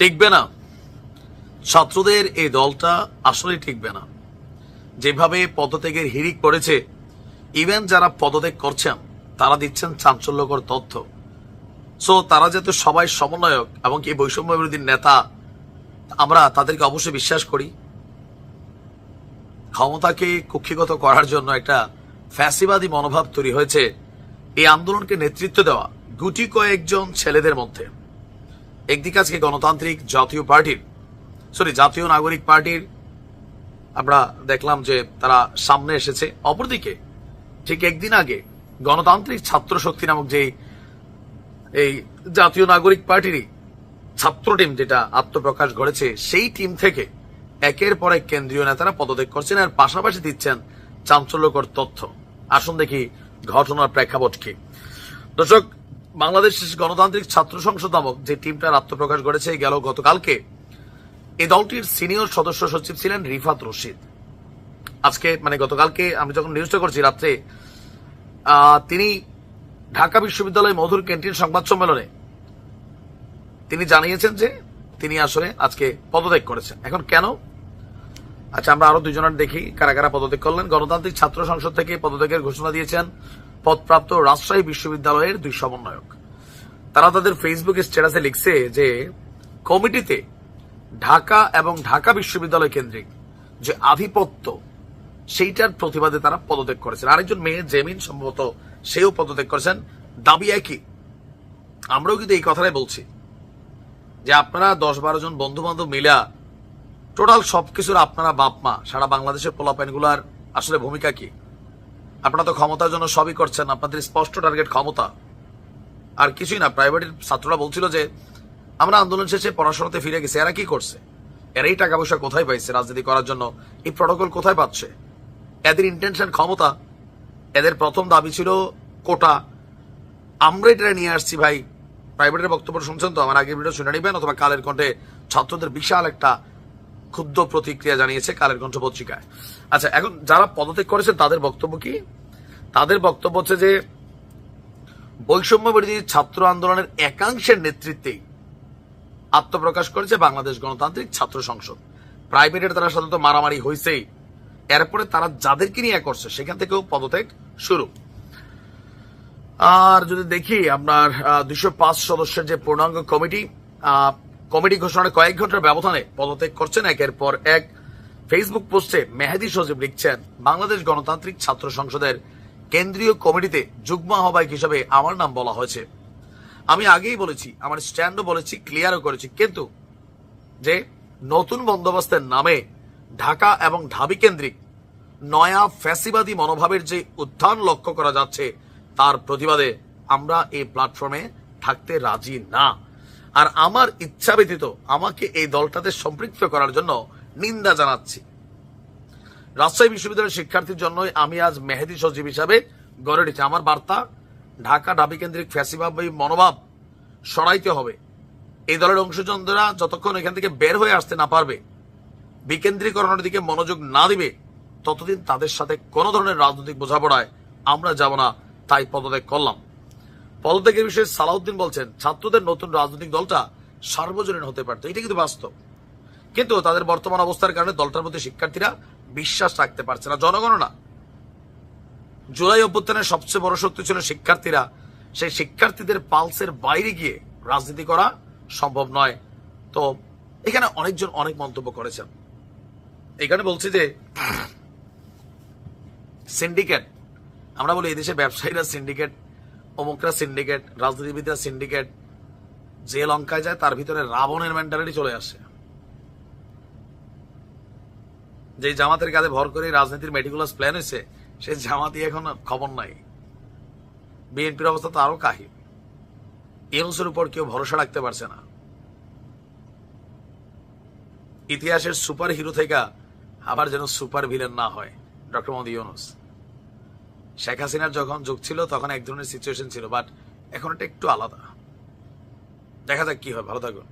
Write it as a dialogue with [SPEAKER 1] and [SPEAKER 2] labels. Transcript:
[SPEAKER 1] টিকবে না। ছাত্রদের এই দলটা আসলে টিকবে না। যেভাবে পদত্যাগের হিড়িক পড়েছে, ইভেন যারা পদত্যাগ করছেন তারা দিচ্ছেন চাঞ্চল্যকর তথ্য। সো তারা যেহেতু সবাই সমন্বয়ক এবং এই বৈষম্য বিরোধী নেতা, আমরা তাদেরকে অবশ্যই বিশ্বাস করি। ক্ষমতাকে কুক্ষিগত করার জন্য একটা ফ্যাসিবাদী মনোভাব তৈরি হয়েছে এই আন্দোলনকে নেতৃত্ব দেওয়া গুটি কয়েকজন ছেলেদের মধ্যে। একদিকে আজকে গণতান্ত্রিক জাতীয় নাগরিক পার্টির আমরা দেখলাম যে তারা সামনে এসেছে। অপরদিকে ঠিক একদিন আগে গণতান্ত্রিক ছাত্র শক্তি নামক যে এই জাতীয় নাগরিক পার্টিরই ছাত্র টিম যেটা আত্মপ্রকাশ ঘটেছে, সেই টিম থেকে একের পর এক কেন্দ্রীয় নেতারা পদত্যাগ করছেন, আর পাশাপাশি দিচ্ছেন চাঞ্চল্যকর তথ্য। আসুন দেখি ঘটনার প্রেক্ষাপট কি। দর্শক, বাংলাদেশ গণতান্ত্রিক ছাত্র সংসদ নামক যে টিমটার আত্মপ্রকাশ ঘটেছে গতকালকে, এই দলটির সিনিয়র সদস্য সচিব ছিলেন রিফাত রশিদ। আজকে গতকালকে আমি যখন নিউজটা করছি রাত্রে, তিনি ঢাকা বিশ্ববিদ্যালয় মধুর ক্যান্টিন সংবাদ সম্মেলনে তিনি জানিয়েছেন যে তিনি আসলে আজকে পদত্যাগ করেছেন। এখন কেন? আচ্ছা, আমরা আরো দুজনের দেখি কারা কারা পদত্যাগ করলেন। গণতান্ত্রিক ছাত্র সংসদ থেকে পদত্যাগের ঘোষণা দিয়েছেন পদপ্রাপ্ত রাজশাহী বিশ্ববিদ্যালয়ের 2 সমন্বয়ক। তারা তাদের ফেসবুক স্ট্যাটাসে লিখছে যে কমিটিতে ঢাকা এবং ঢাকা বিশ্ববিদ্যালয় কেন্দ্রিক যে আধিপত্য, সেইটার প্রতিবাদে তারা পদত্যাগ করেছেন। আরেকজন মেয়ে জেমিন সম্ভবত সেও পদত্যাগ করেছেন। দাবি একই। আমরাও কিন্তু এই কথাটাই বলছি যে আপনারা 10-12 জন বন্ধু বান্ধব মিলা টোটাল সবকিছুর আপনারা বাপ মা, সারা বাংলাদেশের পোলাপাইনগুলার আসলে ভূমিকা কি? আপনারা তো ক্ষমতার জন্য সবই করছেন, আপনাদের স্পষ্ট টার্গেট ক্ষমতা, আর কিছুই না। প্রাইভেটের ছাত্ররা বলছিল যে আমরা আন্দোলন শেষে পড়াশোনাতে ফিরে গেছি। এরা কি করছে? এরাই টাকা পয়সা কোথায় পাইছে রাজনীতি করার জন্য? এই প্রটোকল কোথায় পাচ্ছে? এদের ইন্টেনশন ক্ষমতা। এদের প্রথম দাবি ছিল কোটা। আমরা এটা নিয়ে আসছি ভাই। প্রাইভেটের বক্তব্য শুনছেন তো, আমার আগের ভিডিও শুনে নেবেন, অথবা কালের কণ্ঠে ছাত্রদের বিশাল একটা ক্ষুদ্র প্রতিক্রিয়া জানিয়েছে কালের কণ্ঠ পত্রিকায়। আচ্ছা, এখন যারা পদত্যাগ করেছেন তাদের বক্তব্য কি? তাদের বক্তব্য হচ্ছে যে বৈষম্য বিরোধী ছাত্র আন্দোলনের একাংশের নেতৃত্বে আত্মপ্রকাশ করেছে বাংলাদেশ গণতান্ত্রিক ছাত্র সংসদ। প্রাইভেটের তারা সাধারণত মারামারি হয়েছেই, এরপরে তারা যাদেরকে নিয়ে করছে সেখান থেকেও পদত্যাগ শুরু। আর যদি দেখি আপনার 205 সদস্যের যে পূর্ণাঙ্গ কমিটি ঘোষণার কয়েক ঘন্টার ব্যবধানে পদত্যাগ করছেন একের পর এক। ফেসবুক পোস্টে মেহেদী সজীব লিখছেন, বাংলাদেশ গণতান্ত্রিক ছাত্র সংসদের কেন্দ্রীয় কমিটিতে যুগ্ম আহ্বায়ক হিসেবে আমার নাম বলা হয়েছে। আমি আগেই বলেছি, আমার স্ট্যান্ডও বলেছি, ক্লিয়ারও করেছি, কিন্তু যে নতুন বন্দোবস্তের নামে ঢাকা এবং ঢাবি কেন্দ্রিক নয়া ফ্যাসিবাদী মনোভাবের যে উত্থান লক্ষ্য করা যাচ্ছে, তার প্রতিবাদে আমরা এই প্ল্যাটফর্মে থাকতে রাজি না। আর আমার ইচ্ছা ব্যতীত আমাকে এই দলটাতে সম্পৃক্ত করার জন্য নিন্দা জানাচ্ছি। রাজশাহী বিশ্ববিদ্যালয়ের শিক্ষার্থীর জন্যই আমি আজ মেহেদী সচিব হিসাবে গড়ে উঠেছি। আমার বার্তা, ঢাকা ঢাবি কেন্দ্রিক ফ্যাসিবাদী মনোভাব সরাইতে হবে। এই দলের অংশজনরা যতক্ষণ এখান থেকে বের হয়ে আসতে না পারবে, বিকেন্দ্রীকরণের দিকে মনোযোগ না দিবে, ততদিন তাদের সাথে কোন ধরনের রাজনৈতিক বোঝাপড়ায় আমরা যাব না। তাই পদত্যাগ করলাম। পদত্যাগের বিষয়ে সালাউদ্দিন বলছেন, ছাত্রদের নতুন রাজনৈতিক দলটা সার্বজনীন হতে পারত, এটা কিন্তু বাস্তব। কিন্তু তাদের বর্তমান অবস্থার কারণে দলটার প্রতি শিক্ষার্থীরা বিশ্বাস রাখতে পারছে না, জনগণ না। জুলাই অভ্যুত্থানের সবচেয়ে বড় শক্তি ছিল শিক্ষার্থীরা। সেই শিক্ষার্থীদের পালসের বাইরে গিয়ে রাজনীতি করা সম্ভব নয়। তো এখানে অনেকজন অনেক মন্তব্য করেছেন। এখানে বলছি যে সিন্ডিকেট, আমরা বলি এদেশে ব্যবসায়ীরা সিন্ডিকেট, অমুকরা সিন্ডিকেট, রাজনীতিবিদরা সিন্ডিকেট। যে লঙ্কায় যায় তার ভিতরে রাবণের মেন্টালিটি চলে আসে। যে জামাতের কাছে ভর করে রাজনীতির মেটিকুলাস প্ল্যান হয়েছে, সে জামাতই এখন খবর নাই। বিএনপির অবস্থা তো আরো কাহিল। ইউনূসের উপর কেউ ভরসা রাখতে পারছে না। ইতিহাসের সুপার হিরো থেকে আবার যেন সুপার ভিলেন না হয় ডক্টর মোহাম্মদ ইউনূস। শেখ হাসিনার যখন যুগ ছিল তখন এক ধরনের সিচুয়েশন ছিল, বাট এখন এটা একটু আলাদা। দেখা যাক কি হয়। ভালো থাকুন।